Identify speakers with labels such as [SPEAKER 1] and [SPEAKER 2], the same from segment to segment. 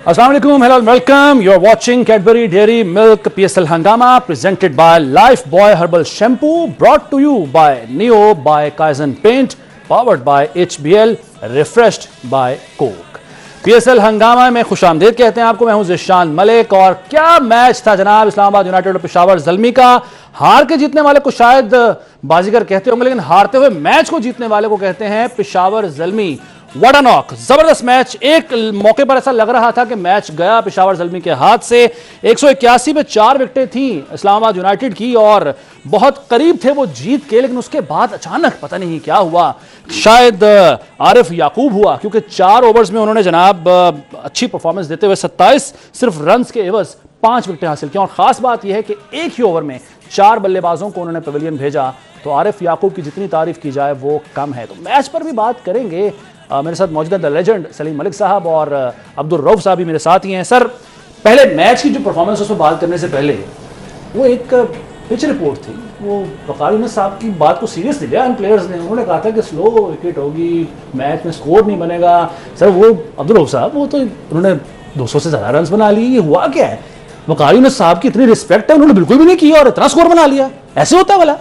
[SPEAKER 1] Assalamu alaikum, hello and welcome. You are watching Cadbury Dairy Milk PSL Hangama presented by Lifebuoy Herbal Shampoo, brought to you by Neo by Kaizen Paint, powered by HBL, refreshed by Coke. PSL हंगामा में खुशामदीद कहते हैं आपको। मैं हूं ज़िशान मलिक। और क्या match था जनाब, इस्लामाबाद यूनाइटेड और पेशावर ज़ल्मी का। हार के जीतने वाले को शायद बाजीगर कहते होंगे, लेकिन हारते हुए मैच को जीतने वाले को कहते हैं Peshawar Zalmi. What a knock, जबरदस्त मैच। एक मौके पर ऐसा लग रहा था कि मैच गया पेशावर ज़ल्मी के हाथ से। 181 पे 4 विकेटें थी इस्लामाबाद यूनाइटेड की और बहुत करीब थे वो जीत के, लेकिन उसके बाद अचानक पता नहीं क्या हुआ। शायद आरिफ याकूब हुआ, क्योंकि 4 ओवर्स में उन्होंने जनाब अच्छी परफॉर्मेंस देते हुए 27 सिर्फ रन्स के एवज 5 विकेटें हासिल की। और खास बात यह है कि एक ही ओवर में 4 बल्लेबाजों को उन्होंने पवेलियन भेजा, तो आरिफ याकूब की जितनी तारीफ की जाए वो कम है। तो मैच पर भी बात करेंगे। मेरे साथ मौजूद है द लेजेंड सलीम मलिक साहब और अब्दुल रऊफ साहब भी मेरे साथ ही हैं। सर, पहले मैच की जो परफॉर्मेंस उस पर बात करने से पहले वो एक पिच रिपोर्ट थी, वो वकाल यूनुस साहब की बात को सीरियस लिया इन प्लेयर्स ने। उन्होंने कहा था कि स्लो विकेट होगी, मैच में स्कोर नहीं बनेगा। सर, वो अब्दुल रऊफ साहब, वो तो उन्होंने 200 से ज़्यादा रन बना लिए। ये हुआ क्या है? वकाल यूनुस साहब की इतनी रिस्पेक्ट है, उन्होंने बिल्कुल भी नहीं की और इतना स्कोर बना लिया। ऐसे होता है वाला?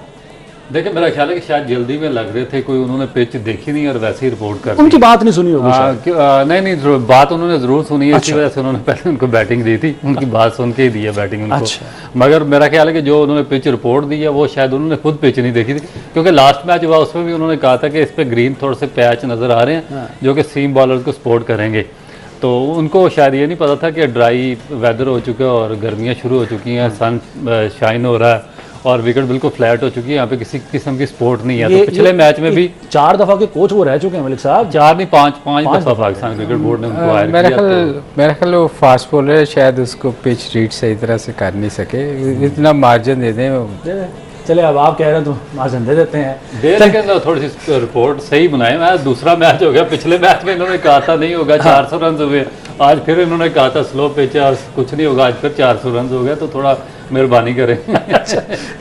[SPEAKER 2] देखिए, मेरा ख्याल है कि शायद जल्दी में लग रहे थे, कोई उन्होंने पिच देखी नहीं और वैसे ही रिपोर्ट कर
[SPEAKER 1] उनकी बात नहीं सुनी होगी।
[SPEAKER 2] नहीं, बात उन्होंने जरूर सुनी है। इसी वजह से उन्होंने पहले उनको बैटिंग दी थी, उनकी बात सुन के ही दी है बैटिंग उनको।
[SPEAKER 1] अच्छा।
[SPEAKER 2] मगर मेरा ख्याल है कि जो उन्होंने पिच रिपोर्ट दी है वो शायद उन्होंने खुद पिच नहीं देखी थी, क्योंकि लास्ट मैच हुआ उसमें भी उन्होंने कहा था कि इस पे ग्रीन थोड़े से पैच नजर आ रहे हैं जो कि सीम बॉलर को सपोर्ट करेंगे। तो उनको शायद ये नहीं पता था कि ड्राई वेदर हो चुका है और गर्मियाँ शुरू हो चुकी हैं, सन शाइन हो रहा है और विकेट बिल्कुल फ्लैट हो चुकी है। यहाँ पे किसी किस्म की सपोर्ट नहीं है। तो पिछले मैच में भी
[SPEAKER 1] 4 दफा के कोच वो रह चुके हैं मलिक साहब।
[SPEAKER 2] 4 नहीं 5 दफा पाकिस्तान क्रिकेट बोर्ड ने उनको हायर किया।
[SPEAKER 3] मेरा ख्याल वो फास्ट बॉलर है, शायद उसको पिच रीड सही तरह से कर नहीं सके, इतना मार्जिन दे दें।
[SPEAKER 1] चले, अब आप कह रहे हैं तो मार्जिन दे देते हैं।
[SPEAKER 2] लेकिन थोड़ी सी रिपोर्ट सही बनाए। मैं दूसरा मैच हो गया, पिछले मैच में इन्होंने कहा था नहीं होगा, 400 रन हुए। आज फिर इन्होंने कहा था स्लो पिच है और कुछ नहीं होगा, आज फिर 400 रन हो गया। तो थोड़ा मेहरबानी करें।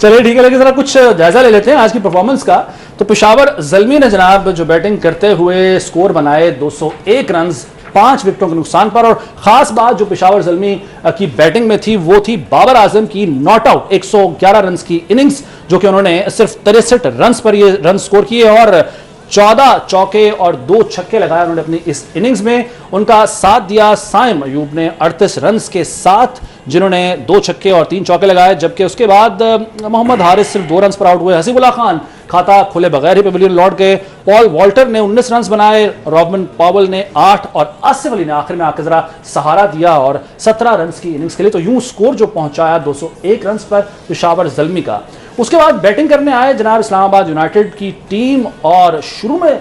[SPEAKER 1] चलिए ठीक है, लेकिन जरा कुछ जायजा ले लेते हैं आज की परफॉर्मेंस का। तो पेशावर ज़ल्मी ने जनाब जो बैटिंग करते हुए स्कोर बनाए 201 रन 5 विकेटों के नुकसान पर। और खास बात जो पेशावर ज़ल्मी की बैटिंग में थी वो थी बाबर आजम की नॉट आउट 111 रन की इनिंग्स, जो कि उन्होंने सिर्फ 63 रन पर ये रन स्कोर किए और 14 चौके और 2 छक्के लगाए उन्होंने अपनी इस इनिंग्स में। उनका साथ दिया साइम अयूब ने 38 रन के साथ, जिन्होंने 2 छक्के और 3 चौके लगाए। जबकि उसके बाद मोहम्मद हारिस सिर्फ 2 रन पर आउट हुए। हसीबुल्लाह खान खाता खोले बगैर ही पवेलियन लौट गए। पॉल वॉल्टर ने 19 रन बनाए, रॉबर्ट पॉवेल ने 8 और आसिफ अली ने आखिर में आकर जरा सहारा दिया और 17 रन की इनिंग्स के लिए तो यूं स्कोर जो पहुंचाया 201 रन पर पेशावर ज़ल्मी का। उसके बाद बैटिंग करने आए जनाब इस्लामाबाद यूनाइटेड की टीम और शुरू में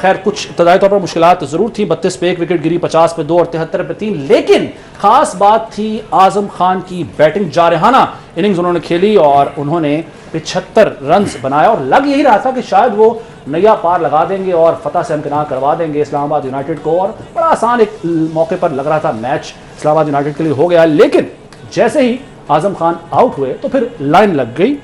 [SPEAKER 1] खैर कुछ इब्तदाई तौर पर मुश्किलात ज़रूर थी। 32 पे 1 विकेट गिरी, 50 पे 2 और 73 पे 3। लेकिन खास बात थी आजम खान की बैटिंग। जारहाना इनिंग्स उन्होंने खेली और उन्होंने 75 रन बनाया और लग यही रहा था कि शायद वो नया पार लगा देंगे और फतह से हमकिनार करवा देंगे इस्लामाबाद यूनाइटेड को। और बड़ा आसान एक मौके पर लग रहा था मैच इस्लामाबाद यूनाइटेड के लिए हो गया। लेकिन जैसे ही आजम खान आउट हुए तो फिर लाइन लग गई।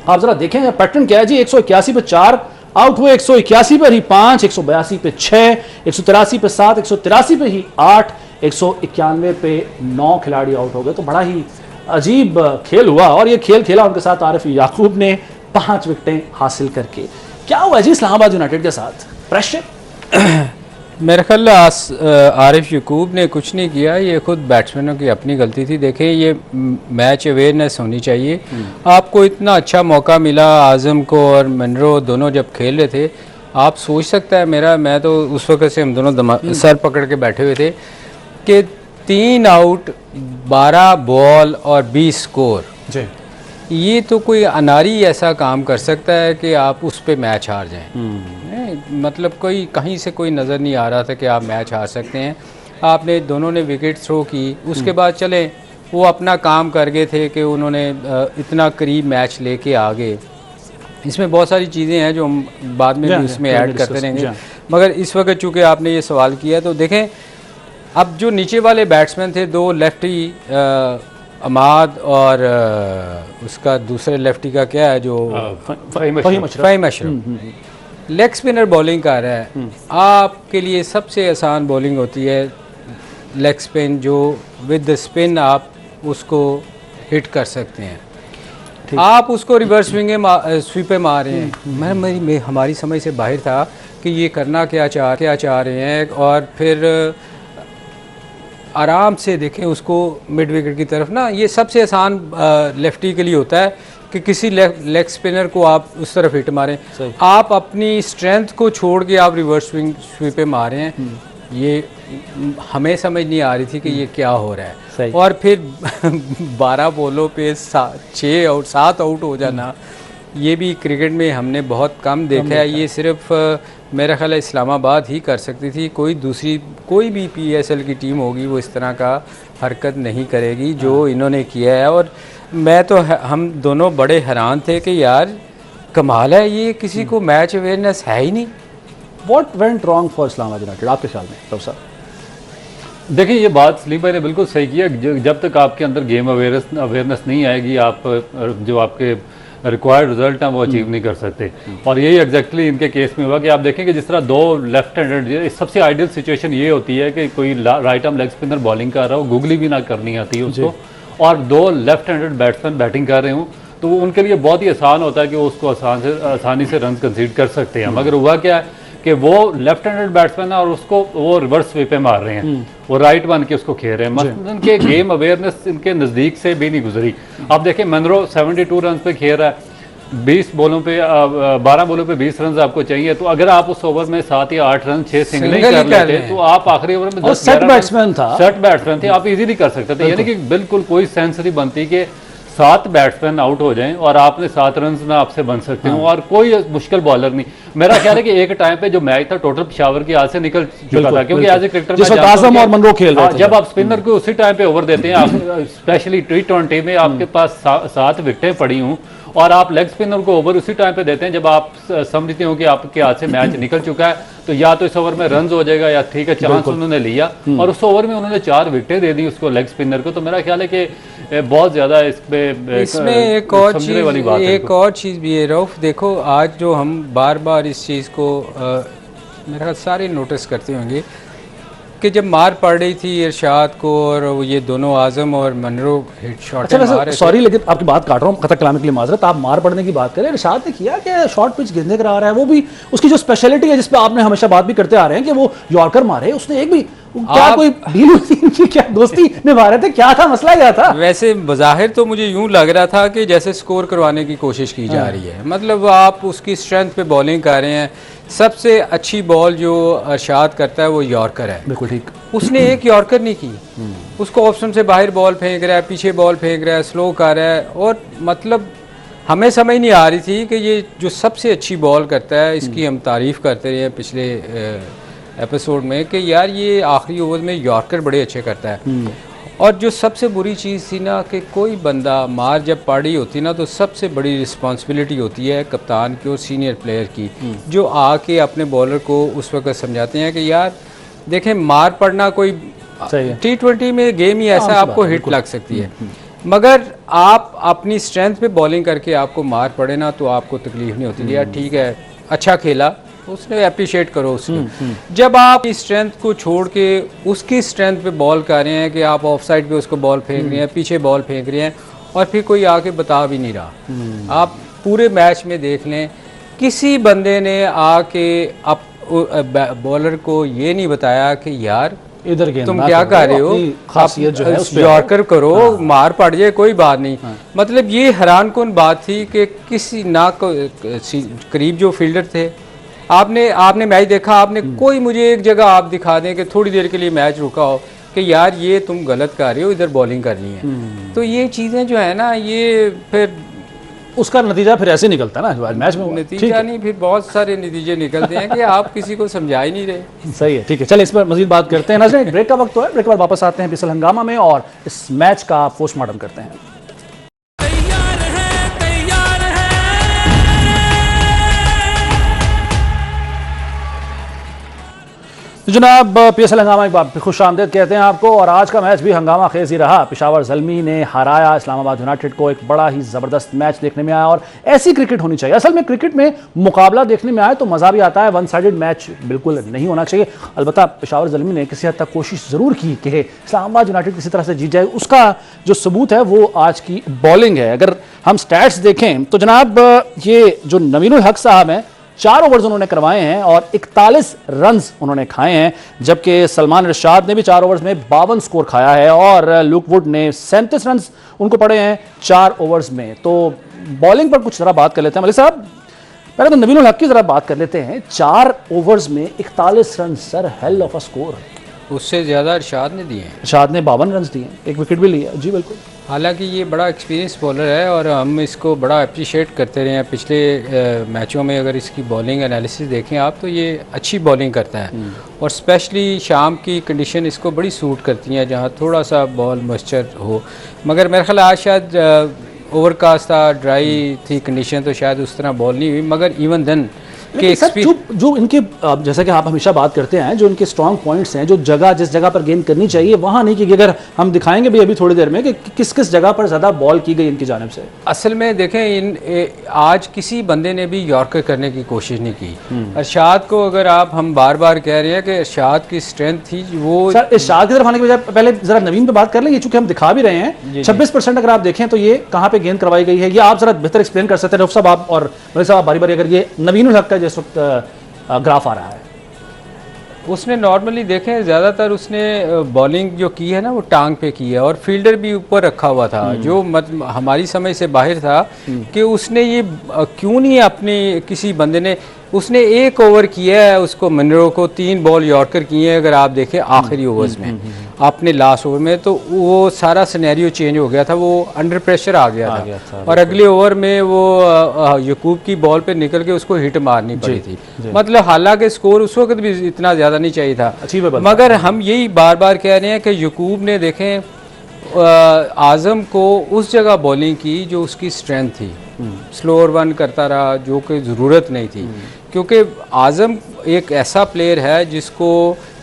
[SPEAKER 1] आप जरा देखें पैटर्न क्या है जी। 181 पे 4 आउट हुए, 181 पर ही 5, 182 पे 6, 183 पे 7, 183 पे ही 8, 191 पे 9 खिलाड़ी आउट हो गए। तो बड़ा ही अजीब खेल हुआ और ये खेल खेला उनके साथ आरिफ याकूब ने 5 विकेटें हासिल करके। क्या हुआ जी इस्लामाबाद यूनाइटेड के साथ? प्रेशर?
[SPEAKER 3] मेरे ख्याल आरिफ याकूब ने कुछ नहीं किया, ये खुद बैट्समैनों की अपनी गलती थी। देखें, ये मैच अवेयरनेस होनी चाहिए। आपको इतना अच्छा मौका मिला, आज़म को और मनरो दोनों जब खेल रहे थे, आप सोच सकता है मैं तो उस वक्त से हम दोनों सर पकड़ के बैठे हुए थे कि 3 आउट 12 बॉल और 20 स्कोर जी, ये तो कोई अनारी ऐसा काम कर सकता है कि आप उस पे मैच हार जाएं। मतलब कोई कहीं से कोई नज़र नहीं आ रहा था कि आप मैच हार सकते हैं। आपने दोनों ने विकेट थ्रो की, उसके बाद चले वो अपना काम कर गए थे कि उन्होंने इतना करीब मैच लेके आ गए। इसमें बहुत सारी चीज़ें हैं जो हम बाद में भी उसमें ऐड करते रहेंगे। मगर इस वक्त चूँकि आपने ये सवाल किया तो देखें, अब जो नीचे वाले बैट्समैन थे 2 लेफ्टी, अमाद और उसका दूसरे लेफ्टी का क्या है जो Faheem Ashraf, leg spinner bowling कर रहा है। आपके लिए सबसे आसान बॉलिंग होती है लेग स्पिन जो विद द स्पिन आप उसको हिट कर सकते हैं। आप उसको रिवर्स स्वीप पे मार रहे हैं। मैं हमारी समझ से बाहर था कि ये करना क्या चाह रहे हैं। और फिर आराम से देखें उसको मिड विकेट की तरफ ना, ये सबसे आसान लेफ्टी के लिए होता है कि किसी लेग स्पिनर को आप उस तरफ हिट मारें। आप अपनी स्ट्रेंथ को छोड़ के आप रिवर्स स्वीप पे मारे हैं। ये हमें समझ नहीं आ रही थी कि ये क्या हो रहा है। और फिर 12 बॉलों पे 6 आउट 7 आउट हो जाना, ये भी क्रिकेट में हमने बहुत कम देखा है। ये सिर्फ मेरा ख्याल है इस्लामाबाद ही कर सकती थी। कोई भी PSL की टीम होगी वो इस तरह का हरकत नहीं करेगी जो इन्होंने किया है। और मैं तो हम दोनों बड़े हैरान थे कि यार कमाल है, ये किसी को मैच अवेयरनेस है ही नहीं।
[SPEAKER 1] What went wrong for Islamabad United आपके ख्याल में प्रोफेसर?
[SPEAKER 2] देखिए, ये बात सलीम भाई ने बिल्कुल सही की है। जब तक आपके अंदर गेम अवेयरनेस नहीं आएगी, आप जो आपके रिक्वायर्ड रिजल्ट हैं वो अचीव नहीं कर सकते। और यही एग्जैक्टली इनके केस में हुआ कि आप देखेंगे जिस तरह 2 लेफ्ट हैंडेड, सबसे आइडियल सिचुएशन ये होती है कि कोई right arm leg spinner bowling कर रहा हो, गुगली भी ना करनी आती है उसको, और 2 लेफ्ट हैंडेड बैट्समैन बैटिंग कर रहे हों, तो उनके लिए बहुत ही आसान होता है कि वो उसको आसानी से रन कंसीड कर सकते हैं। मगर हुआ क्या है कि वो लेफ्ट हैंडेड बैट्समैन है और उसको वो रिवर्स स्वीप पे मार रहे हैं, वो राइट बन के उसको खेल रहे हैं। मसलन के गेम अवेयरनेस इनके नज़दीक से भी नहीं गुजरी। आप देखें मनरो 72 रन पे खेल रहा है, 12 बॉलों पे 20 रन आपको चाहिए, तो अगर आप उस ओवर में 7 या 8 रन 6 सिंगल ही कर लेते तो आप आखिरी ओवर में 10
[SPEAKER 1] बैट्समैन था,
[SPEAKER 2] सेट बैट्समैन थे, आप इजीली कर सकते थे। यानी कि बिल्कुल कोई सेंस नहीं बनती कि 7 बैट्समैन आउट हो जाएं और आपने 7 रन ना आपसे बन सकते हो और कोई मुश्किल बॉलर नहीं। मेरा ख्याल है कि एक टाइम पे जो मैच था टोटल पेशावर की हाथ से निकल चुका था, क्योंकि एज ए क्रिकेटर
[SPEAKER 1] आजम और मनरो खेल रहे थे।
[SPEAKER 2] जब आप स्पिनर को उसी टाइम पे ओवर देते हैं, स्पेशली T20 में आपके पास 7 विकेटें पड़ी हूँ और आप लेग स्पिनर को ओवर उसी टाइम पे देते हैं जब आप समझते हो कि आपके हाथ से मैच निकल चुका है, तो या तो इस ओवर में रन हो जाएगा या ठीक है चांस उन्होंने लिया और उस ओवर में उन्होंने 4 विकेटें दे दी उसको लेग स्पिनर को। तो मेरा ख्याल है कि बहुत ज्यादा
[SPEAKER 3] इसमें एक और चीज़ भी है रऊफ। देखो आज जो हम बार बार इस चीज़ को मेरे ख्याल सारे नोटिस करते होंगे कि जब मार पड़ रही थी इरशाद को और ये दोनों आजम और मनरो हिट शॉट
[SPEAKER 1] मारे। सॉरी लेकिन आपकी बात काट रहा हूँ, कतक कलाम के लिए माजरत। आप मार पड़ने की बात करें, इरशाद ने किया कि शॉर्ट पिच गिरने करा रहा है, वो भी उसकी जो स्पेशलिटी है जिस पे आपने हमेशा बात भी करते आ रहे हैं कि वो यॉर्कर मारे, उसने एक भी क्या कोई डील हुई थी इनकी, क्या दोस्ती निभा रहे थे, क्या था मसला, क्या था?
[SPEAKER 3] वैसे बज़ाहिर तो मुझे यूं लग रहा था कि जैसे स्कोर करवाने की कोशिश की जा रही है। मतलब आप उसकी स्ट्रेंथ पे बॉलिंग कर रहे हैं। सबसे अच्छी बॉल जो अरशाद करता है वो यॉर्कर है।
[SPEAKER 1] बिल्कुल ठीक।
[SPEAKER 3] उसने एक यॉर्कर नहीं की, उसको ऑप्शन से बाहर बॉल फेंक रहा है, पीछे बॉल फेंक रहा है, स्लो कर रहा है। और मतलब हमें समझ नहीं आ रही थी कि ये जो सबसे अच्छी बॉल करता है, इसकी हम तारीफ़ करते रहे पिछले एपिसोड में कि यार ये आखिरी ओवर में यॉर्कर बड़े अच्छे करता है। और जो सबसे बुरी चीज़ थी ना कि कोई बंदा मार जब पड़ी होती ना, तो सबसे बड़ी रिस्पॉन्सिबिलिटी होती है कप्तान की और सीनियर प्लेयर की, जो आके अपने बॉलर को उस वक्त समझाते हैं कि यार देखें मार पड़ना कोई T20 में गेम ही ऐसा, आपको हिट लग सकती है, मगर आप अपनी स्ट्रेंथ पे बॉलिंग करके आपको मार पड़े ना तो आपको तकलीफ नहीं होती। यार ठीक है अच्छा खेला, उसने अप्रिशिएट करो उसको। जब आप इस स्ट्रेंथ को छोड़ के उसकी स्ट्रेंथ पे बॉल कर रहे हैं कि आप ऑफ साइड पे उसको बॉल फेंक रहे हैं, पीछे बॉल फेंक रहे हैं और फिर कोई आके बता भी नहीं रहा। आप पूरे मैच में देख लें, किसी बंदे ने आके बॉलर को ये नहीं बताया कि यार
[SPEAKER 1] इधर
[SPEAKER 3] तुम क्या कर रहे हो,
[SPEAKER 1] खासियत जो है उस पे
[SPEAKER 3] यॉर्कर करो, मार पड़ जाए कोई बात नहीं। मतलब ये हैरान कुन बात थी कि किसी ना करीब जो फील्डर थे, आपने मैच देखा, आपने कोई मुझे एक जगह आप दिखा दें कि थोड़ी देर के लिए मैच रुका हो कि यार ये तुम गलत कर रहे हो, इधर बॉलिंग करनी है। तो ये चीज़ें जो है ना, ये फिर
[SPEAKER 1] उसका नतीजा फिर ऐसे निकलता है ना मैच में।
[SPEAKER 3] नतीजा नहीं, फिर बहुत सारे नतीजे निकलते हैं कि आप किसी को समझा ही नहीं रहे।
[SPEAKER 1] सही है, ठीक है, चलिए इस पर मजीद बात करते हैं। नाज़रीन ब्रेक का वक्त तो है, ब्रेक के बाद वापस आते हैं पिसल हंगामा में और इस मैच का पोस्टमार्टम करते हैं। तो जनाब PSL हंगामा एक बार खुश आमदेद कहते हैं आपको। और आज का मैच भी हंगामा खेज ही रहा। पेशावर ज़ल्मी ने हराया इस्लामाबाद यूनाइटेड को। एक बड़ा ही ज़बरदस्त मैच देखने में आया और ऐसी क्रिकेट होनी चाहिए। असल में क्रिकेट में मुकाबला देखने में आए तो मज़ा भी आता है, वन साइडेड मैच बिल्कुल नहीं होना चाहिए। अलबत्ता पेशावर ज़ल्मी ने किसी हद तक कोशिश ज़रूर की कि इस्लामाबाद यूनाइटेड किसी तरह से जीत जाए। उसका जो सबूत है वो आज की बॉलिंग है। अगर हम स्टैट्स देखें तो जनाब ये जो नवीनुल हक साहब हैं 4 ओवर्स उन्होंने करवाए हैं और 41 रन्स उन्होंने खाए हैं, जबकि सलमान इरशाद ने भी 4 ओवर्स में 52 स्कोर खाया है और लुक वुड ने 37 रन्स उनको पड़े हैं 4 ओवर्स में। तो बॉलिंग पर कुछ ज़रा बात कर लेते हैं मलिक साहब। पहले तो नवीनुल हक की ज़रा बात कर लेते हैं। 4 ओवर्स में 41 run, sir hell of a score.
[SPEAKER 3] उससे ज़्यादा इरशाद ने दिए हैं।
[SPEAKER 1] इरशाद ने 52 रन दिए, एक विकेट भी लिया। जी बिल्कुल।
[SPEAKER 3] हालांकि ये बड़ा एक्सपीरियंस बॉलर है और हम इसको बड़ा अप्रिशिएट करते रहे हैं पिछले मैचों में। अगर इसकी बॉलिंग एनालिसिस देखें आप तो ये अच्छी बॉलिंग करता है और स्पेशली शाम की कंडीशन इसको बड़ी सूट करती हैं जहाँ थोड़ा सा बॉल मॉइस्चर हो। मगर मेरा ख्याल आज शायद ओवरकास्ट था, ड्राई थी कंडीशन, तो शायद उस तरह बॉल नहीं हुई। मगर इवन देन
[SPEAKER 1] कि जो इनके जैसा कि आप हमेशा बात करते हैं, जो इनके स्ट्रॉन्ग पॉइंट्स हैं, जो जगह जिस जगह पर गेंद करनी चाहिए वहां नहीं की। अगर हम दिखाएंगे भी अभी थोड़ी देर में कि किस किस जगह पर ज़्यादा बॉल की गई इनकी जानिब से।
[SPEAKER 3] असल में देखें आज किसी बंदे ने भी यॉर्कर करने की कोशिश नहीं की। इरशाद को अगर हम बार बार कह रहे हैं कि इरशाद की स्ट्रेंथ थी वो। सर
[SPEAKER 1] इरशाद की तरफ आने के बजाय पहले जरा नवीन पे बात कर लेंगे, चूंकि हम दिखा भी रहे हैं 26% अगर आप देखें तो ये कहाँ पे गेंद करवाई गई है, ये आप जरा बेहतर एक्सप्लेन कर सकते हैं डॉक्टर साहब आप और मलिक साहब बारी बारी। अगर ये नवीनुल हक का जिस वक्त ग्राफ आ रहा है,
[SPEAKER 3] उसने नॉर्मली देखें ज़्यादातर उसने बॉलिंग जो की है ना वो टांग पे की है और फील्डर भी ऊपर रखा हुआ था, जो हमारी समझ से बाहर था कि उसने ये क्यों नहीं अपने किसी बंदे ने उसने 1 ओवर किया है उसको मनरो को 3 बॉल यॉर्कर किए हैं। अगर आप देखें आखिरी ओवर्स में अपने लास्ट ओवर में तो वो सारा सिनेरियो चेंज हो गया था, वो अंडर प्रेशर आ गया था और अगले ओवर में वो यकूब की बॉल पे निकल के उसको हिट मारनी पड़ी थी। मतलब हालांकि स्कोर उस वक्त भी इतना ज़्यादा नहीं चाहिए था, मगर हम यही बार बार कह रहे हैं कि यकूब ने देखें आज़म को उस जगह बॉलिंग की जो उसकी स्ट्रेंथ थी, स्लोअर वन करता रहा जो कि ज़रूरत नहीं थी, क्योंकि आज़म एक ऐसा प्लेयर है जिसको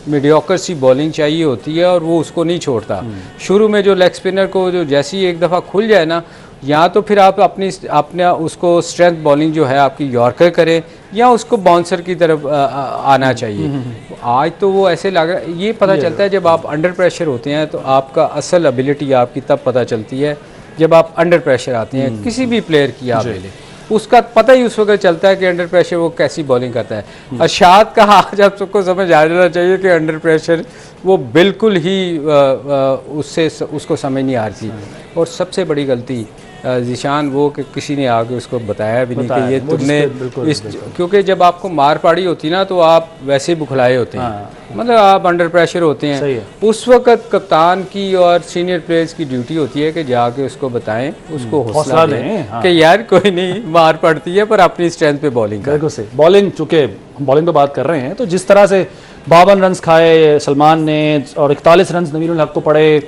[SPEAKER 3] मीडियोकर सी बॉलिंग चाहिए होती है और वो उसको नहीं छोड़ता। शुरू में जो लेग स्पिनर को जो जैसी एक दफ़ा खुल जाए ना, या तो फिर आप अपने उसको स्ट्रेंथ बॉलिंग जो है आपकी यॉर्कर करें या उसको बाउंसर की तरफ आना चाहिए। आज तो वो ऐसे लग रहा है, ये पता चलता है जब आप अंडर प्रेशर होते हैं तो आपका असल एबिलिटी आपकी तब पता चलती है जब आप अंडर प्रेशर आते हैं। किसी भी प्लेयर की आप ले लें उसका पता ही उस वक्त चलता है कि अंडर प्रेशर वो कैसी बॉलिंग करता है। इरशाद का आज आप सबको समझ आ जाना चाहिए कि अंडर प्रेशर वो बिल्कुल ही उसको समझ नहीं आ रही थी। और सबसे बड़ी गलती ज़ीशान वो कि किसी ने आगे उसको बताया भी नहीं कि ये तुमने क्योंकि जब आपको मार पड़ी होती ना तो आप वैसे ही बुखलाए होते हैं, मतलब आप अंडर प्रेशर होते हैं। उस वक्त कप्तान की और सीनियर प्लेयर्स की ड्यूटी होती है कि जाके उसको बताएं, उसको हौसला दें कि यार कोई नहीं, मार पड़ती है पर अपनी स्ट्रेंथ पे बॉलिंग कर।
[SPEAKER 1] बॉलिंग चूंकि बॉलिंग पे बात कर रहे हैं तो जिस तरह से 52 रन खाए सलमान ने और 41 रन नवीनुल हक को पड़े,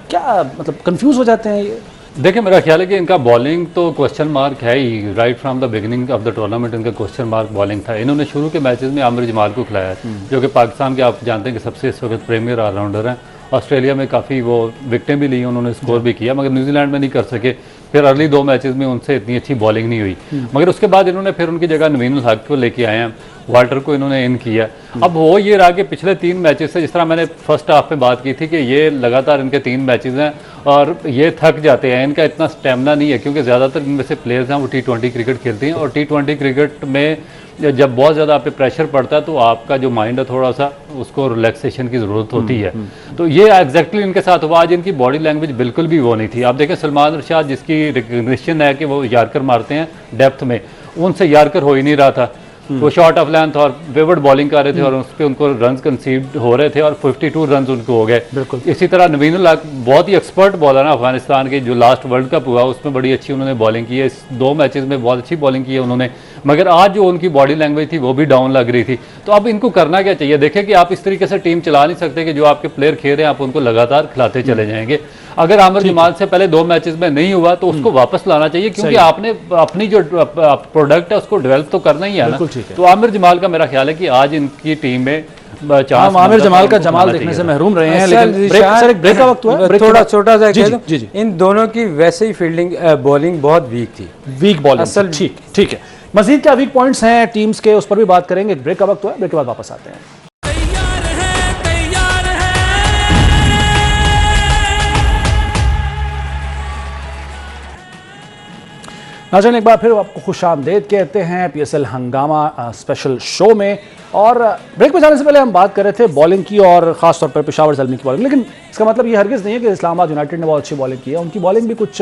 [SPEAKER 1] क्या मतलब कंफ्यूज हो जाते हैं ये?
[SPEAKER 2] देखिए मेरा ख्याल है कि इनका बॉलिंग तो क्वेश्चन मार्क है ही, right from the beginning of the tournament इनका क्वेश्चन मार्क बॉलिंग था। इन्होंने शुरू के मैचेस में आमिर जमाल को खिलाया जो कि पाकिस्तान के आप जानते हैं कि सबसे इस वक्त प्रीमियर ऑलराउंडर हैं। ऑस्ट्रेलिया में काफ़ी वो विकेटें भी ली, उन्होंने स्कोर भी किया, मगर न्यूजीलैंड में नहीं कर सके। फिर अर्ली 2 मैचेस में उनसे इतनी अच्छी बॉलिंग नहीं हुई, मगर उसके बाद इन्होंने फिर उनकी जगह नवीनुल हक को लेके आए हैं, वाल्टर को इन्होंने इन किया। अब हो ये रहा कि पिछले 3 मैचेस से, जिस तरह मैंने फर्स्ट हाफ में बात की थी कि ये लगातार इनके 3 मैचेस हैं और ये थक जाते हैं, इनका इतना स्टेमिना नहीं है क्योंकि ज़्यादातर इनमें से प्लेयर्स हैं वो T20 क्रिकेट खेलते हैं और T20 क्रिकेट में जब बहुत ज़्यादा आप पे प्रेशर पड़ता है तो आपका जो माइंड है थोड़ा सा उसको रिलैक्सेशन की ज़रूरत होती है। तो ये एग्जैक्टली इनके साथ हुआ। आज इनकी बॉडी लैंग्वेज बिल्कुल भी वो नहीं थी। आप देखें सलमान इरशाद जिसकी रिकग्निशन है कि वो यार्कर मारते हैं डेप्थ में, उनसे यार्कर हो ही नहीं रहा था। वो शॉर्ट ऑफ लेंथ और वेवर्ड बॉलिंग कर रहे थे और उस पर उनको रन कंसीड हो रहे थे और 52 रन उनको हो गए। बिल्कुल इसी तरह नवीनुल हक बहुत ही एक्सपर्ट बॉलर है अफगानिस्तान के, जो लास्ट वर्ल्ड कप हुआ उसमें बड़ी अच्छी उन्होंने बॉलिंग की है। इस 2 मैचेस में बहुत अच्छी बॉलिंग की है उन्होंने। मगर आज जो उनकी बॉडी लैंग्वेज थी वो भी डाउन लग रही थी। तो अब इनको करना क्या चाहिए? देखें कि आप इस तरीके से टीम चला नहीं सकते कि जो आपके प्लेयर खेल रहे हैं आप उनको लगातार खिलाते चले जाएंगे। अगर आमिर जमाल से पहले 2 मैचेस में नहीं हुआ तो उसको वापस लाना चाहिए, क्योंकि आपने अपनी जो प्रोडक्ट है उसको डेवलप तो करना ही है ना। तो आमिर जमाल का मेरा ख्याल है कि आज इनकी टीम में
[SPEAKER 1] हम आमिर जमाल का जमाल देखने से महरूम रहे हैं, लेकिन सर एक ब्रेक का वक्त हुआ है,
[SPEAKER 3] थोड़ा छोटा सा कह दूं,
[SPEAKER 1] जी।
[SPEAKER 3] इन दोनों की वैसे ही फील्डिंग बॉलिंग बहुत वीक थी,
[SPEAKER 1] वीक बॉलिंग। ठीक है, मजीद क्या वीक पॉइंट्स हैं टीम्स के, उस पर भी बात करेंगे। ब्रेक का वक्त हुआ है, ब्रेक के बाद वापस आते हैं। नाज़रीन, एक बार फिर आपको खुशामदीद कहते हैं PSL हंगामा स्पेशल शो में। और ब्रेक पे जाने से पहले हम बात कर रहे थे बॉलिंग की, और ख़ास तौर पर पेशावर ज़ल्मी की बॉलिंग। लेकिन इसका मतलब ये हरगिज़ नहीं है कि इस्लामाबाद यूनाइटेड ने बहुत अच्छी बॉलिंग की है। उनकी बॉलिंग भी कुछ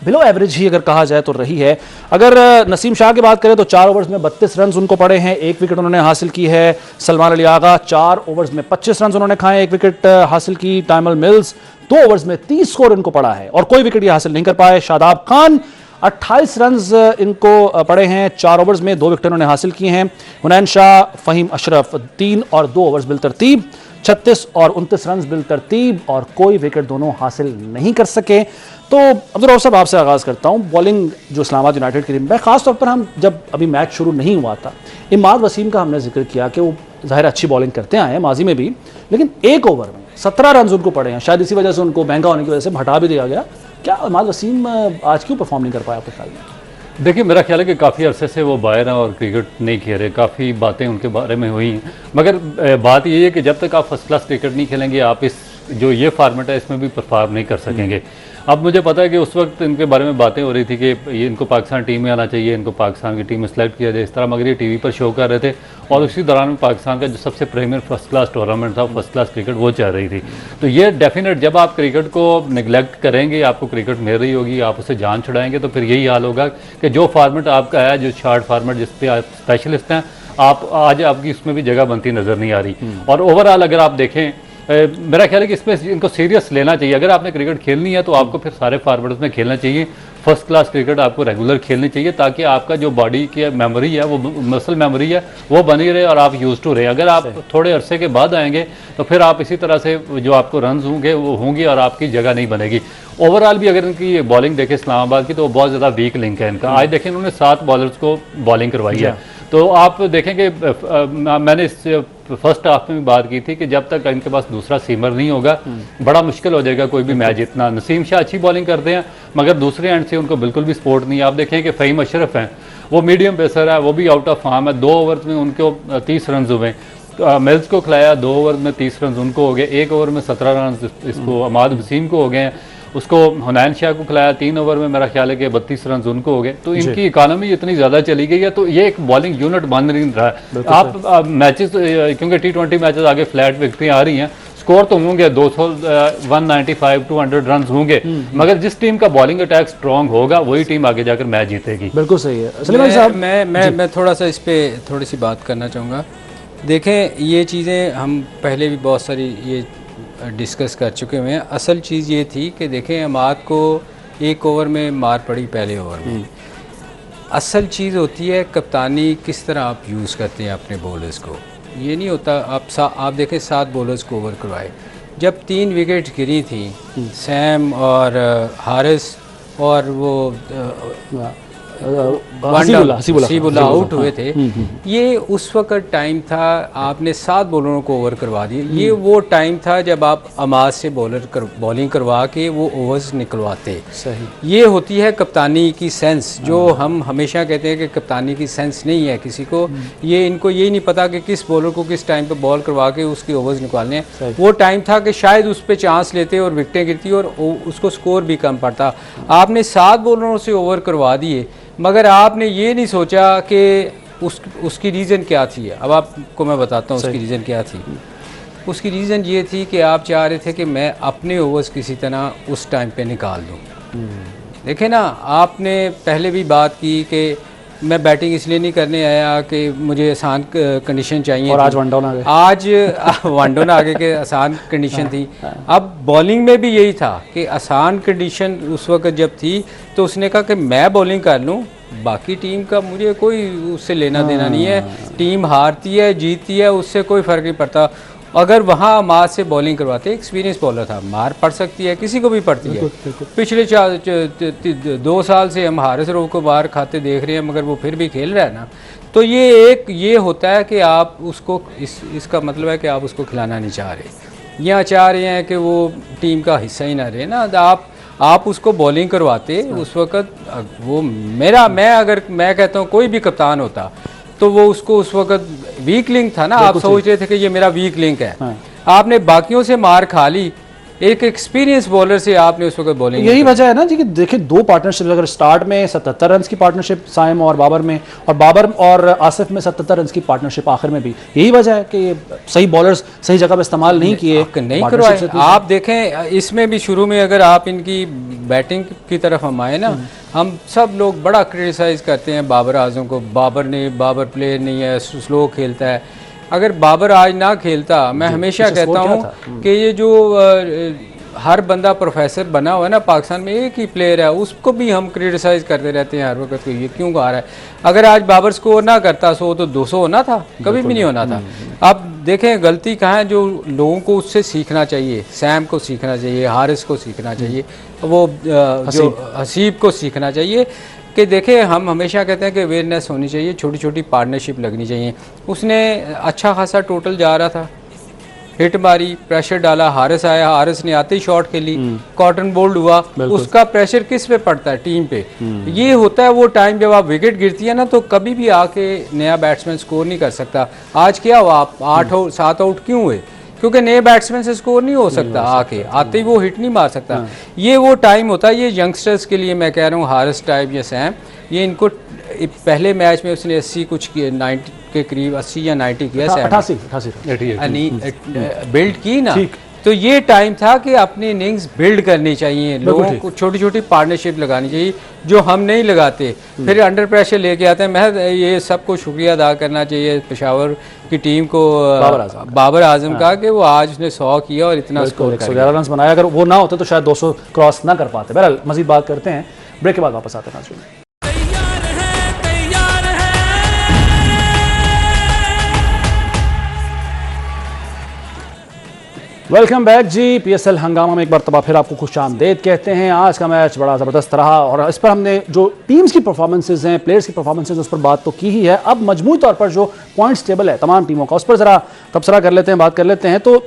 [SPEAKER 1] बिलो एवरेज ही अगर कहा जाए तो रही है। अगर नसीम शाह की बात करें तो 4 ओवर्स में 32 रन उनको पड़े हैं, 1 विकेट उन्होंने हासिल की है। सलमान अली आगा 4 ओवर्स में 25 रन उन्होंने खाए, 1 विकेट हासिल की। टाइमल मिल्स 2 ओवर्स में 30 स्कोर इनको पड़ा है और कोई विकेट ये हासिल नहीं कर पाए। शादाब खान 28 रन इनको पड़े हैं, 4 ओवर्स में 2 विकेट उन्होंने हासिल किए हैं। हुनैन शाह, फ़हीम अशरफ 3 और 2 ओवर्स बिलतरतीब, 36 और 29 रन बिलतरतीब और कोई विकेट दोनों हासिल नहीं कर सके। तो अब्दुल रऊफ साहब, आपसे आगाज़ करता हूँ। बॉलिंग जो इस्लामाबाद यूनाइटेड की टीम में, ख़ास तौर पर हम जब अभी मैच शुरू नहीं हुआ था, इमाद वसीम का हमने जिक्र किया कि वो ज़ाहिर अच्छी बॉलिंग करते आए हैं माजी में भी, लेकिन 1 ओवर में 17 रन उनको पड़े हैं। शायद इसी वजह से उनको महंगा होने की वजह से हटा भी दिया गया। क्या इमाद वसीम आज क्यों परफॉर्म नहीं कर पाया आपके ख्याल में?
[SPEAKER 2] देखिए, मेरा ख्याल है कि काफ़ी अरसे से वो बाहर हैं और क्रिकेट नहीं खेल रहे। काफ़ी बातें उनके बारे में हुई हैं, मगर बात ये है कि जब तक आप फर्स्ट क्लास क्रिकेट नहीं खेलेंगे, आप इस जो ये फॉर्मेट है इसमें भी परफॉर्म नहीं कर सकेंगे। अब मुझे पता है कि उस वक्त इनके बारे में बातें हो रही थी कि ये इनको पाकिस्तान टीम में आना चाहिए, इनको पाकिस्तान की टीम में सेलेक्ट किया जाए, इस तरह, मगर ये टीवी पर शो कर रहे थे और उसी दौरान में पाकिस्तान का जो सबसे प्रीमियर फर्स्ट क्लास टूर्नामेंट था, फर्स्ट क्लास क्रिकेट वो चल रही थी। तो ये डेफिनेट, जब आप क्रिकेट को निगलेक्ट करेंगे, आपको क्रिकेट मिल रही होगी, आप उसे जान छुड़ाएंगे, तो फिर यही हाल होगा कि जो फार्मेट आपका है, जो शॉर्ट फार्मेट जिस पे आप स्पेशलिस्ट हैं, आप आज आपकी उसमें भी जगह बनती नज़र नहीं आ रही। और ओवरऑल अगर आप देखें, मेरा ख्याल है कि इसमें इनको सीरियस लेना चाहिए। अगर आपने क्रिकेट खेलनी है तो आपको फिर सारे फॉर्मेट्स में खेलना चाहिए। फर्स्ट क्लास क्रिकेट आपको रेगुलर खेलनी चाहिए, ताकि आपका जो बॉडी की मेमोरी है, वो मसल मेमोरी है, वो बनी रहे और आप यूज टू रहे। अगर आप थोड़े अरसे के बाद आएंगे तो फिर आप इसी तरह से जो आपको रन होंगे वो होंगी और आपकी जगह नहीं बनेगी। ओवरऑल भी अगर इनकी बॉलिंग देखें इस्लामाबाद की, तो बहुत ज़्यादा वीक लिंक है इनका। आज देखें उन्होंने 7 बॉलर्स को बॉलिंग करवाई है। तो आप देखें कि मैंने इस फर्स्ट हाफ में भी बात की थी कि जब तक इनके पास दूसरा सीमर नहीं होगा, बड़ा मुश्किल हो जाएगा कोई भी मैच जीतना। नसीम शाह अच्छी बॉलिंग करते हैं, मगर दूसरे एंड से उनको बिल्कुल भी सपोर्ट नहीं है। आप देखें कि फ़हीम अशरफ हैं, वो मीडियम पेसर है, वो भी आउट ऑफ फॉर्म है। 2 ओवर में उनको 30 रन हुए। मिल्स को खिलाया, 2 ओवर में 30 रन उनको हो गए। 1 ओवर में 17 रन इसको अमाद वसीम को हो गए। उसको हुनैन शाह को खिलाया, 3 ओवर में मेरा ख्याल है कि 32 रन उनको हो गए। तो इनकी इकानमी इतनी ज़्यादा चली गई है, तो ये एक बॉलिंग यूनिट बन नहीं रहा है। आप मैचेस, क्योंकि T20 मैचेस आगे फ्लैट विक्ट्रियाँ आ रही हैं, स्कोर तो होंगे 200, 195, 200 रन होंगे, मगर जिस टीम का बॉलिंग अटैक स्ट्रांग होगा वही टीम आगे जाकर मैच जीतेगी।
[SPEAKER 1] बिल्कुल सही है।
[SPEAKER 3] मैं थोड़ा सा इस पर थोड़ी सी बात करना चाहूँगा। देखें, ये चीज़ें हम पहले भी बहुत सारी ये डिस्कस कर चुके हुए हैं। असल चीज़ ये थी कि देखें, अमाद को 1 ओवर में मार पड़ी पहले ओवर में। असल चीज़ होती है कप्तानी, किस तरह आप यूज़ करते हैं अपने बॉलर्स को। ये नहीं होता आप देखें 7 बॉलर्स को ओवर करवाए। जब 3 विकेट गिरी थी, सैम और हारिस और वो हसीबुल्लाह आउट हुए थे, ये उस वक्त टाइम था, आपने 7 बॉलरों को ओवर करवा दिए। ये वो टाइम था जब आप अमाद से बॉलिंग करवा के वो ओवर्स निकलवाते।
[SPEAKER 1] सही,
[SPEAKER 3] ये होती है कप्तानी की सेंस, जो हम हमेशा कहते हैं कि कप्तानी की सेंस नहीं है किसी को। ये इनको ये नहीं पता कि किस बॉलर को किस टाइम पे बॉल करवा के उसके ओवर्स निकालने हैं। वो टाइम था कि शायद उस पर चांस लेते और विकेटें गिरती और उसको स्कोर भी कम पड़ता। आपने 7 बॉलरों से ओवर करवा दिए, मगर आपने ये नहीं सोचा कि उसकी रीज़न क्या थी। अब आपको मैं बताता हूँ उसकी रीज़न क्या थी। उसकी रीज़न ये थी कि आप चाह रहे थे कि मैं अपने ओवर्स किसी तरह उस टाइम पे निकाल दूँ। देखें ना, आपने पहले भी बात की कि मैं बैटिंग इसलिए नहीं करने आया कि मुझे आसान कंडीशन चाहिए,
[SPEAKER 1] और आज वन डाउन आ गए।
[SPEAKER 3] आज वन डाउन आगे के आसान कंडीशन थी। अब बॉलिंग में भी यही था कि आसान कंडीशन उस वक्त जब थी, तो उसने कहा कि मैं बॉलिंग कर लूँ, बाकी टीम का मुझे कोई उससे लेना देना नहीं है। टीम हारती है जीतती है उससे कोई फ़र्क नहीं पड़ता। अगर वहाँ मार से बॉलिंग करवाते, एक्सपीरियंस बॉलर था, मार पड़ सकती है, किसी को भी पड़ती है। पिछले 2 साल से हम हारिस रऊफ को बाहर खाते देख रहे हैं मगर वो फिर भी खेल रहा है ना। तो ये होता है कि आप उसको इसका मतलब है कि आप उसको खिलाना नहीं चाह रहे, या चाह रहे हैं कि वो टीम का हिस्सा ही ना रहे ना। आप उसको बॉलिंग करवाते उस वक़्त वो मैं कहता हूँ कोई भी कप्तान होता तो वो उसको उस वक़्त वीक लिंक था ना। आप सोच रहे थे कि ये मेरा वीक लिंक है। आपने बाकियों से मार खा ली, एक एक्सपीरियंस बॉलर से आपने उस वक्त बॉलिंग।
[SPEAKER 1] यही वजह है ना जी कि देखिए 2 पार्टनरशिप, अगर स्टार्ट में 77 रन की पार्टनरशिप साइम और बाबर में, और बाबर और आसिफ में 77 रन की पार्टनरशिप आखिर में भी, यही वजह है कि सही बॉलर्स सही जगह पे इस्तेमाल नहीं किए,
[SPEAKER 3] नहीं करवाए। आप देखें इसमें भी शुरू में अगर आप इनकी बैटिंग की तरफ हम आए ना, हम सब लोग बड़ा क्रिटिसाइज करते हैं बाबर आजम को, बाबर प्लेयर नहीं है, स्लो खेलता है। अगर बाबर आज ना खेलता, मैं हमेशा कहता हूँ कि ये जो हर बंदा प्रोफेसर बना हुआ है ना पाकिस्तान में, एक ही प्लेयर है, उसको भी हम क्रिटिसाइज करते रहते हैं हर वक्त कि ये क्यों आ रहा है। अगर आज बाबर स्कोर ना करता 100 तो 200 होना था, कभी भी नहीं होना था। अब देखें गलती कहाँ है, जो लोगों को उससे सीखना चाहिए, सैम को सीखना चाहिए, हारिस को सीखना चाहिए, वो जो हसीब को सीखना चाहिए कि देखें हम हमेशा कहते हैं कि अवेयरनेस होनी चाहिए, छोटी छोटी पार्टनरशिप लगनी चाहिए। उसने अच्छा खासा टोटल जा रहा था, हिट मारी, प्रेशर डाला, हारिस आया, हारिस ने आते ही शॉट खेली, कॉटन बोल्ड हुआ, उसका प्रेशर किस पे पड़ता है? टीम पे। ये होता है वो टाइम जब आप विकेट गिरती है ना, तो कभी भी आके नया बैट्समैन स्कोर नहीं कर सकता। आज क्या हुआ, आप 7 आउट क्यों हुए? क्योंकि नए बैट्समैन से स्कोर नहीं हो सकता, आते ही वो हिट नहीं मार सकता। ये वो टाइम होता है, ये यंगस्टर्स के लिए मैं कह रहा हूँ, हारिस टाइप या सैम, ये इनको पहले मैच में उसने 80 कुछ किया, 90 के करीब 80 या 90 किया, 88 बिल्ड की ना। तो ये टाइम था कि अपनी इनिंग्स बिल्ड करनी चाहिए, लोगों को छोटी छोटी पार्टनरशिप लगानी चाहिए, जो हम नहीं लगाते, फिर अंडर प्रेशर लेके आते हैं। मैं ये सबको शुक्रिया अदा करना चाहिए पेशावर की टीम को, बाबर आजम का, कि वो आज उसने 100 किया और इतना स्कोर
[SPEAKER 1] 111 रन बनाया। अगर वो ना होते तो शायद 200 क्रॉस ना कर पाते। बहरहाल मजीद बात करते हैं, ब्रेक के बाद वापस आते हैं नाज़रीन। वेलकम बैक जी। पीएसएल हंगामा में एक बार तबाह फिर आपको खुशामदीद कहते हैं। आज का मैच बड़ा ज़बरदस्त रहा और इस पर हमने जो टीम्स की परफॉर्मेंसेज हैं, प्लेयर्स की परफॉर्मेंसेज, उस पर बात तो की ही है। अब मजमूई तौर पर जो पॉइंट्स टेबल है तमाम टीमों का, उस पर ज़रा तबसरा कर लेते हैं, बात कर लेते हैं। तो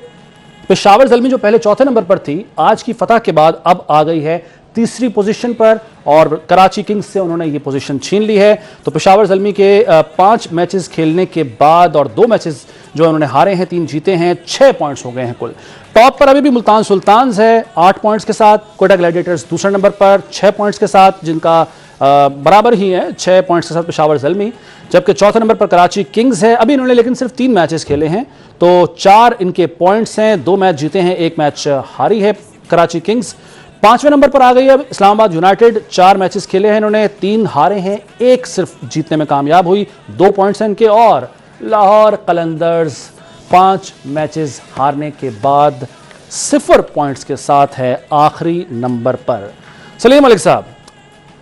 [SPEAKER 1] पेशावर ज़ल्मी जो पहले 4थे नंबर पर थी, आज की फतह के बाद अब आ गई है 3री पोजीशन पर और कराची किंग्स से उन्होंने ये पोजीशन छीन ली है। तो पेशावर ज़ल्मी के 5 मैचेस खेलने के बाद और 2 मैचेस जो उन्होंने हारे हैं, 3 जीते हैं, 6 पॉइंट्स हो गए हैं कुल। टॉप पर अभी भी मुल्तान सुल्तान्स है 8 पॉइंट्स के साथ, कोयटा ग्लैडिएटर्स दूसरे नंबर पर 6 पॉइंट्स के साथ, जिनका बराबर ही है 6 पॉइंट्स के साथ पेशावर ज़ल्मी। जबकि चौथे नंबर पर कराची किंग्स है, अभी इन्होंने लेकिन सिर्फ 3 मैचेस खेले हैं, तो 4 इनके पॉइंट्स हैं, 2 मैच जीते हैं, 1 मैच हारी है कराची किंग्स। 5वें नंबर पर आ गई है इस्लामाबाद यूनाइटेड, 4 मैचेस खेले हैं इन्होंने, 3 हारे हैं, 1 सिर्फ जीतने में कामयाब हुई, 2 पॉइंट्स हैं इनके। और लाहौर कलंदर्स 5 मैचेस हारने के बाद 0 पॉइंट्स के साथ है आखिरी नंबर पर। सलीम मलिक साहब,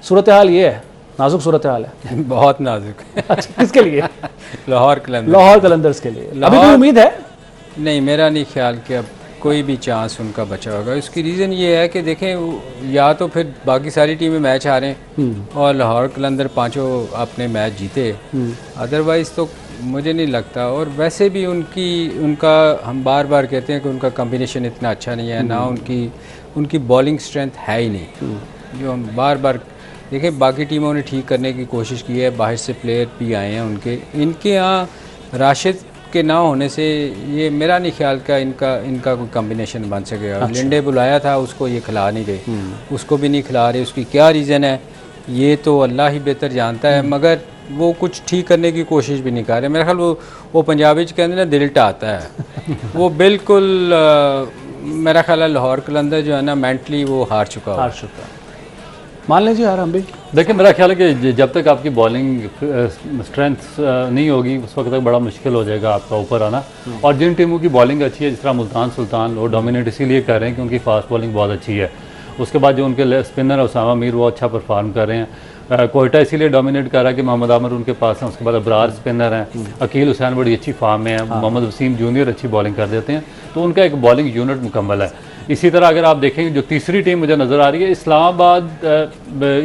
[SPEAKER 1] सूरत हाल ये है, नाजुक सूरत हाल है
[SPEAKER 3] बहुत नाजुक।
[SPEAKER 1] अच्छा, किसके लिए?
[SPEAKER 3] लाहौर
[SPEAKER 1] कलंदर्स के लिए अभी कोई उम्मीद है?
[SPEAKER 3] नहीं, मेरा नहीं ख्याल कि अब कोई भी चांस उनका बचा होगा। इसकी रीज़न ये है कि देखें, या तो फिर बाकी सारी टीमें मैच हारें और लाहौर कलंदर 5 अपने मैच जीते, अदरवाइज़ तो मुझे नहीं लगता। और वैसे भी उनका हम बार बार कहते हैं कि उनका कॉम्बिनेशन इतना अच्छा नहीं है, ना उनकी बॉलिंग स्ट्रेंथ है ही नहीं, जो हम बार बार देखें। बाकी टीमों ने ठीक करने की कोशिश की है, बाहर से प्लेयर भी आए हैं इनके यहाँ। राशिद के ना होने से ये मेरा नहीं ख्याल का इनका कोई कॉम्बिनेशन बन सकेगा। अच्छा। लिंडे बुलाया था, उसको ये खिला नहीं रहे, उसको भी नहीं खिला रहे। उसकी क्या रीज़न है ये तो अल्लाह ही बेहतर जानता है, मगर वो कुछ ठीक करने की कोशिश भी नहीं कर रहे। मेरा ख्याल वो पंजाबी के अंदर ना दिलटा आता है वो बिल्कुल मेरा ख्याल है लाहौर कलंदर जो है ना मेंटली वो हार चुका।
[SPEAKER 1] मान लीजिए यार हम भी
[SPEAKER 2] देखिए, मेरा ख्याल है कि जब तक आपकी बॉलिंग स्ट्रेंथ नहीं होगी उस वक्त तक बड़ा मुश्किल हो जाएगा आपका ऊपर आना। और जिन टीमों की बॉलिंग अच्छी है, जिस तरह मुल्तान सुल्तान, वो डोमिनेट इसीलिए कर रहे हैं क्योंकि फास्ट बॉलिंग बहुत अच्छी है। उसके बाद जो उनके स्पिनर उसामा मीर वो अच्छा परफॉर्म कर रहे हैं। कोयटा इसीलिए डोमिनेट कर रहा है कि मोहम्मद आमिर उनके पास है, उसके बाद अबरार स्पिनर हैं, अकील हुसैन बड़ी अच्छी फॉर्म में है, मोहम्मद वसीम जूनियर अच्छी बॉलिंग कर देते हैं, तो उनका एक बॉलिंग यूनिट मुकम्मल है। इसी तरह अगर आप देखेंगे जो तीसरी टीम मुझे नज़र आ रही है इस्लामाबाद,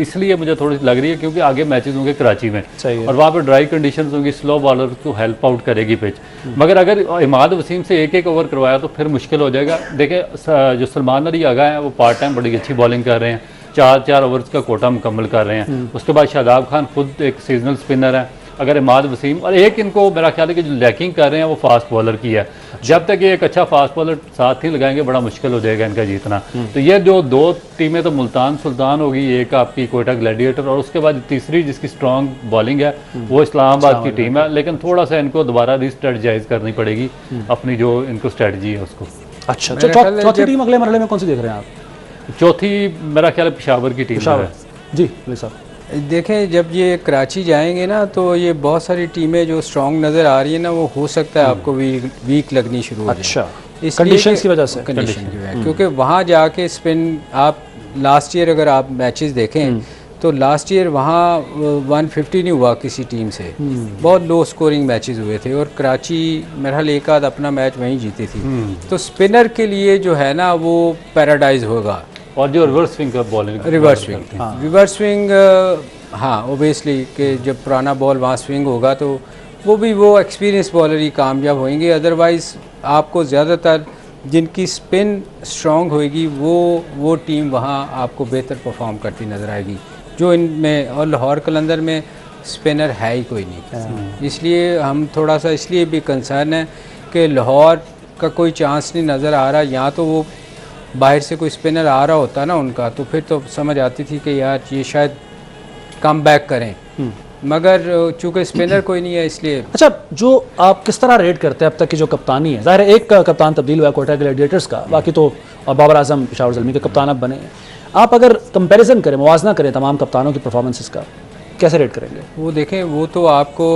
[SPEAKER 2] इसलिए मुझे थोड़ी सी लग रही है क्योंकि आगे मैचेस होंगे कराची में और वहाँ पर ड्राई कंडीशंस होंगी, स्लो बॉलर को हेल्प आउट करेगी पिच। मगर अगर इमाद वसीम से एक ओवर करवाया तो फिर मुश्किल हो जाएगा। देखें जो सलमान अली आगा हैं वो पार्ट टाइम बड़ी अच्छी बॉलिंग कर रहे हैं, 4 ओवर्स का कोटा मुकम्मल कर रहे हैं। उसके बाद शादाब खान खुद एक सीजनल स्पिनर है। अगर इमाद वसीम और एक इनको मेरा ख्याल है कि जो लैकिंग कर रहे हैं वो फास्ट बॉलर की है। जब तक ये एक अच्छा फास्ट बॉलर साथ ही लगाएंगे बड़ा मुश्किल हो जाएगा इनका जीतना। तो ये जो 2 टीमें तो मुल्तान सुल्तान होगी, एक आपकी कोयटा ग्लैडिएटर और उसके बाद तीसरी जिसकी स्ट्रॉन्ग बॉलिंग है वो इस्लामाबाद की टीम है। लेकिन थोड़ा सा इनको दोबारा रीस्ट्रेटजाइज करनी पड़ेगी अपनी जो इनको स्ट्रेटजी है उसको।
[SPEAKER 1] अच्छा, चौथी टीम अगले मरहले में कौन सी देख रहे हैं आप?
[SPEAKER 2] चौथी मेरा ख्याल है पेशावर की टीम है
[SPEAKER 1] जी। अली साहब
[SPEAKER 3] देखें, जब ये कराची जाएंगे ना तो ये बहुत सारी टीमें जो स्ट्रॉन्ग नज़र आ रही है ना वो हो सकता है आपको वीक लगनी शुरू हो जाए।
[SPEAKER 1] अच्छा, कंडीशंस की वजह से,
[SPEAKER 3] कंडीशन की वजह, क्योंकि वहाँ जाके स्पिन आप लास्ट ईयर अगर आप मैचेस देखें तो लास्ट ईयर वहाँ 150 नहीं हुआ किसी टीम से, बहुत लो स्कोरिंग मैचेस हुए थे और कराची मेरे ख्याल एक आध अपना मैच वहीं जीती थी। तो स्पिनर के लिए जो है ना वो पैराडाइज होगा।
[SPEAKER 2] और जो रिवर्स स्विंग का बॉलिंग,
[SPEAKER 3] रिवर्स स्विंग हाँ ओबियसली कि जब पुराना बॉल वहाँ स्विंग होगा तो वो एक्सपीरियंस बॉलर ही कामयाब होंगे। अदरवाइज़ आपको ज़्यादातर जिनकी स्पिन स्ट्रॉन्ग होएगी वो टीम वहाँ आपको बेहतर परफॉर्म करती नज़र आएगी, जो इनमें और लाहौर कलंदर में स्पिनर है ही कोई नहीं। इसलिए हम थोड़ा सा इसलिए भी कंसर्न है कि लाहौर का कोई चांस नहीं नज़र आ रहा। या तो वो बाहर से कोई स्पिनर आ रहा होता ना उनका तो फिर तो समझ आती थी कि यार ये शायद कम बैक करें, मगर चूँकि स्पिनर कोई नहीं है इसलिए।
[SPEAKER 1] अच्छा, जो आप किस तरह रेट करते हैं अब तक की जो कप्तानी है? ज़ाहिर है एक कप्तान तब्दील हुआ है कोयटा ग्लैडिएटर्स का, बाकी तो और बाबर आजम पेशावर ज़ल्मी के कप्तान अब बने हैं। आप अगर कंपैरिजन करें, मुवाजना करें तमाम कप्तानों की परफॉर्मेंसेस का, कैसे रेट करेंगे?
[SPEAKER 3] वो देखें, वो तो आपको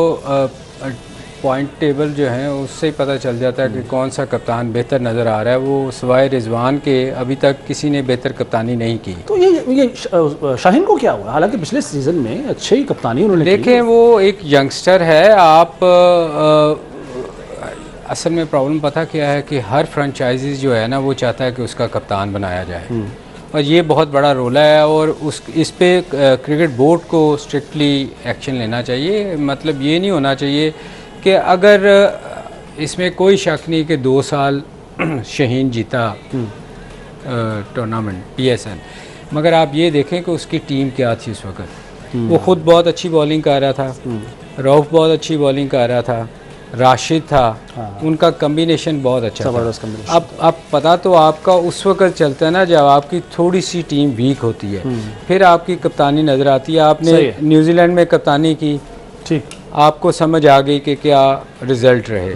[SPEAKER 3] पॉइंट टेबल जो है उससे ही पता चल जाता है कि कौन सा कप्तान बेहतर नज़र आ रहा है। वो सिवाय रिजवान के अभी तक किसी ने बेहतर कप्तानी नहीं की।
[SPEAKER 1] तो ये शाहीन को क्या हुआ? हालांकि पिछले सीज़न में अच्छी ही कप्तानी उन्होंने
[SPEAKER 3] देखें, वो एक यंगस्टर है। आप असल में प्रॉब्लम पता क्या है कि हर फ्रेंचाइजीज जो है ना वो चाहता है कि उसका कप्तान बनाया जाए और ये बहुत बड़ा रोल है और इस पे क्रिकेट बोर्ड को स्ट्रिक्टली एक्शन लेना चाहिए। मतलब ये नहीं होना चाहिए कि अगर इसमें कोई शक नहीं कि 2 साल शाहीन जीता टूर्नामेंट PSL, मगर आप ये देखें कि उसकी टीम क्या थी उस वक्त। वो खुद बहुत अच्छी बॉलिंग कर रहा था, रऊफ बहुत अच्छी बॉलिंग कर रहा था, राशिद था, उनका कम्बिनेशन बहुत अच्छा था। अब पता तो आपका उस वक्त चलता है ना जब आपकी थोड़ी सी टीम वीक होती है, फिर आपकी कप्तानी नज़र आती है। आपने न्यूजीलैंड में कप्तानी की, ठीक, आपको समझ आ गई कि क्या रिजल्ट रहे।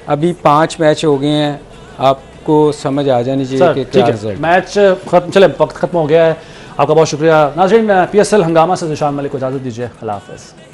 [SPEAKER 3] अभी 5 मैच हो गए हैं, आपको समझ आ जानी चाहिए कि क्या रिजल्ट।
[SPEAKER 1] मैच खत्म, चले वक्त खत्म हो गया है। आपका बहुत शुक्रिया। नाज़रीन, PSL हंगामा से ज़िशान मलिक को इजाज़त दीजिए। अल्लाह हाफ़िज़।